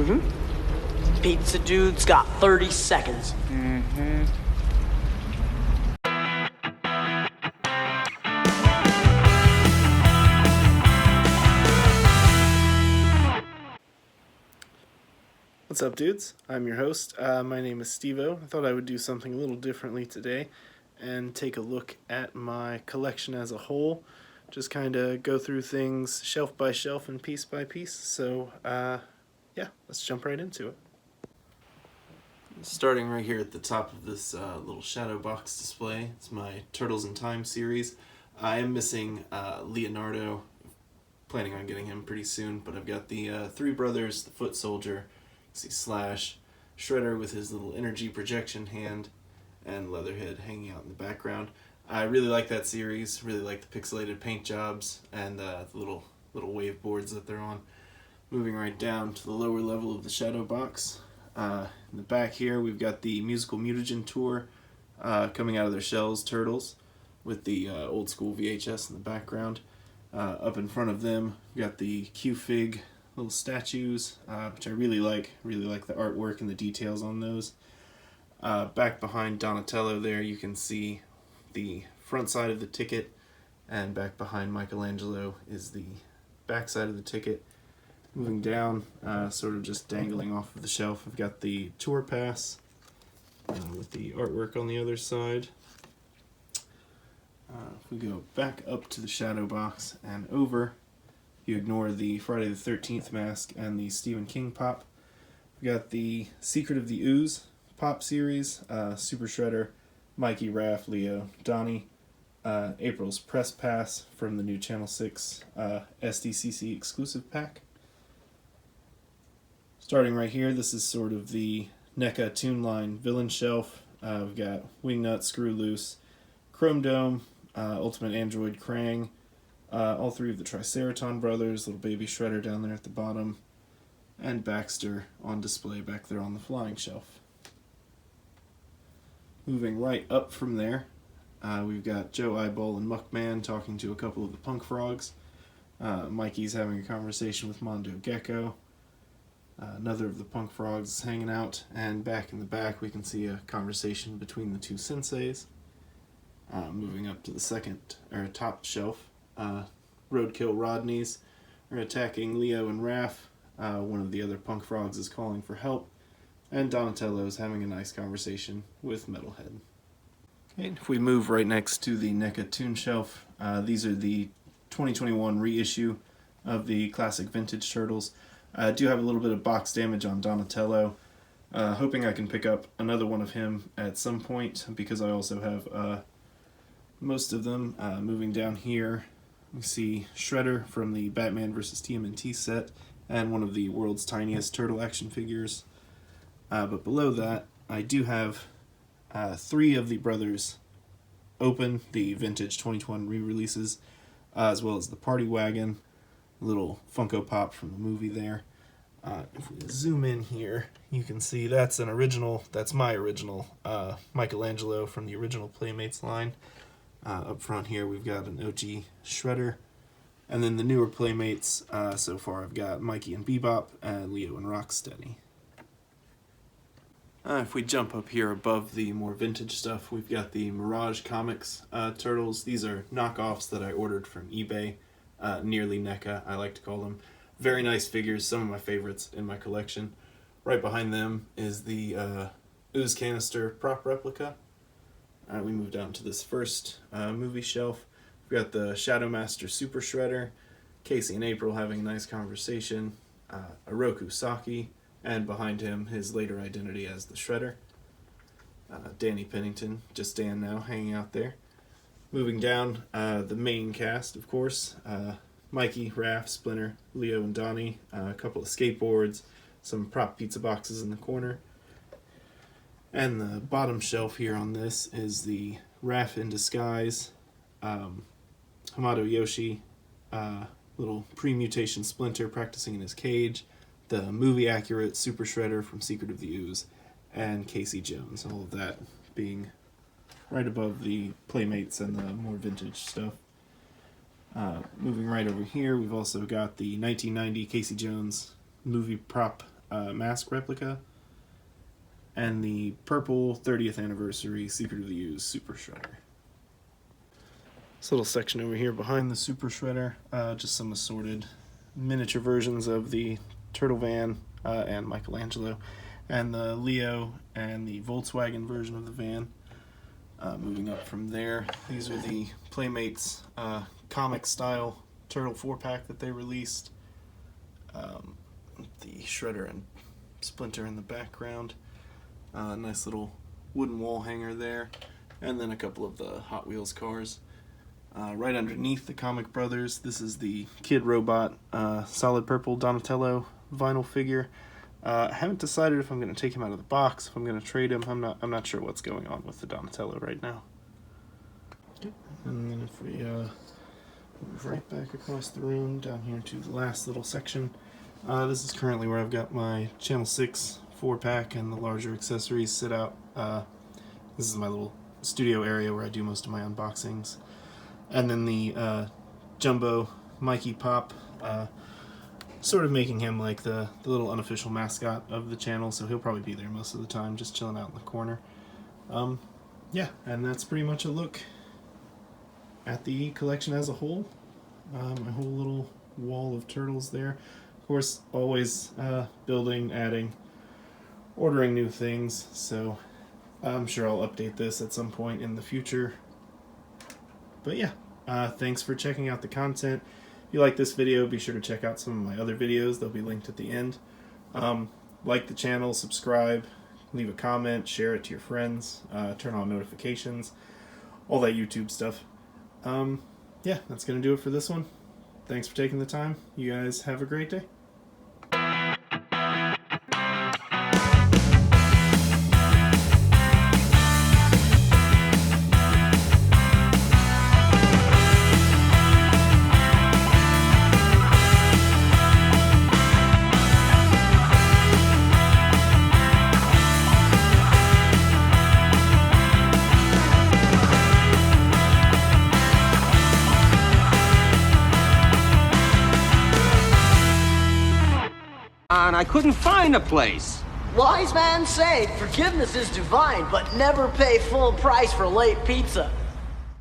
Pizza dude's got 30 seconds. What's up, dudes? I'm your host. My name is Steve-O. I thought I would do something a little differently today and take a look at my collection as a whole. Just kind of go through things shelf by shelf and piece by piece. So, yeah, let's jump right into it. Starting right here at the top of this little shadow box display, it's my Turtles in Time series. I am missing Leonardo, planning on getting him pretty soon, but I've got the three brothers, the Foot Soldier, see Slash, Shredder with his little energy projection hand, and Leatherhead hanging out in the background. I really like that series, really like the pixelated paint jobs and the little wave boards that they're on. Moving right down to the lower level of the shadow box. In the back here we've got the musical mutagen tour coming out of their shells, Turtles, with the old school VHS in the background. Up in front of them we've got the Q-Fig little statues, which I really like the artwork and the details on those. Back behind Donatello there you can see the front side of the ticket, and back behind Michelangelo is the back side of the ticket. Moving down, sort of just dangling off of the shelf, I've got the tour pass with the artwork on the other side. If we go back up to the shadow box and over, you ignore the Friday the 13th mask and the Stephen King pop. We've got the Secret of the Ooze pop series, Super Shredder, Mikey, Raph, Leo, Donnie, April's Press Pass from the new Channel 6 SDCC exclusive pack. Starting right here, this is sort of the NECA Toon Line villain shelf. We've got Wingnut, Screw Loose, Chrome Dome, Ultimate Android Krang, all three of the Triceraton brothers, little baby Shredder down there at the bottom, and Baxter on display back there on the flying shelf. Moving right up from there, we've got Joe Eyeball and Muckman talking to a couple of the Punk Frogs. Mikey's having a conversation with Mondo Gecko. Another of the Punk Frogs is hanging out, and back in the back we can see a conversation between the two senseis. Moving up to the top shelf, Roadkill Rodneys are attacking Leo and Raph. One of the other Punk Frogs is calling for help, and Donatello is having a nice conversation with Metalhead. Okay, if we move right next to the NECA Toon shelf, these are the 2021 reissue of the classic vintage Turtles. I do have a little bit of box damage on Donatello, hoping I can pick up another one of him at some point, because I also have most of them. Moving down here, we see Shredder from the Batman vs. TMNT set, and one of the world's tiniest turtle action figures. But below that, I do have three of the brothers open, the vintage 2021 re-releases, as well as the Party Wagon, little Funko Pop from the movie there. If we zoom in here, you can see that's my original Michelangelo from the original Playmates line. Up front here we've got an OG Shredder, and then the newer Playmates, so far I've got Mikey and Bebop, and Leo and Rocksteady. If we jump up here above the more vintage stuff, we've got the Mirage Comics Turtles. These are knockoffs that I ordered from eBay, nearly NECA, I like to call them. Very nice figures, some of my favorites in my collection. Right behind them is the Ooze Canister prop replica. We move down to this first movie shelf. We've got the Shadowmaster Super Shredder, Casey and April having a nice conversation, Oroku Saki, and behind him his later identity as the Shredder. Danny Pennington, just Dan now, hanging out there. Moving down, the main cast, of course, Mikey, Raph, Splinter, Leo, and Donnie, a couple of skateboards, some prop pizza boxes in the corner. And the bottom shelf here on this is the Raph in Disguise, Hamato Yoshi, little pre-mutation Splinter practicing in his cage, the movie-accurate Super Shredder from Secret of the Ooze, and Casey Jones, all of that being right above the Playmates and the more vintage stuff. Moving right over here, we've also got the 1990 Casey Jones movie prop mask replica, and the purple 30th anniversary Secret of the Ooze Super Shredder. This little section over here behind the Super Shredder, just some assorted miniature versions of the Turtle Van and Michelangelo, and the Leo and the Volkswagen version of the van. Moving up from there, these are the Playmates comic style Turtle 4-pack that they released. The Shredder and Splinter in the background. Nice little wooden wall hanger there, and then a couple of the Hot Wheels cars. Right underneath the Comic Brothers, this is the Kid Robot solid purple Donatello vinyl figure. I haven't decided if I'm going to take him out of the box, if I'm going to trade him. I'm not sure what's going on with the Donatello right now. And then if we move right back across the room down here to the last little section, this is currently where I've got my Channel 6 4-pack and the larger accessories sit out. This is my little studio area where I do most of my unboxings. And then the Jumbo Mikey Pop, sort of making him like the little unofficial mascot of the channel, so he'll probably be there most of the time, just chilling out in the corner. Yeah, and that's pretty much a look at the collection as a whole. My whole little wall of turtles there. Of course, always building, adding, ordering new things, so I'm sure I'll update this at some point in the future. But yeah, thanks for checking out the content. If you like this video, be sure to check out some of my other videos. They'll be linked at the end. Like the channel, subscribe, leave a comment, share it to your friends, turn on notifications, all that YouTube stuff. Yeah, that's going to do it for this one. Thanks for taking the time. You guys have a great day. And I couldn't find a place. Wise man say forgiveness is divine, but never pay full price for late pizza.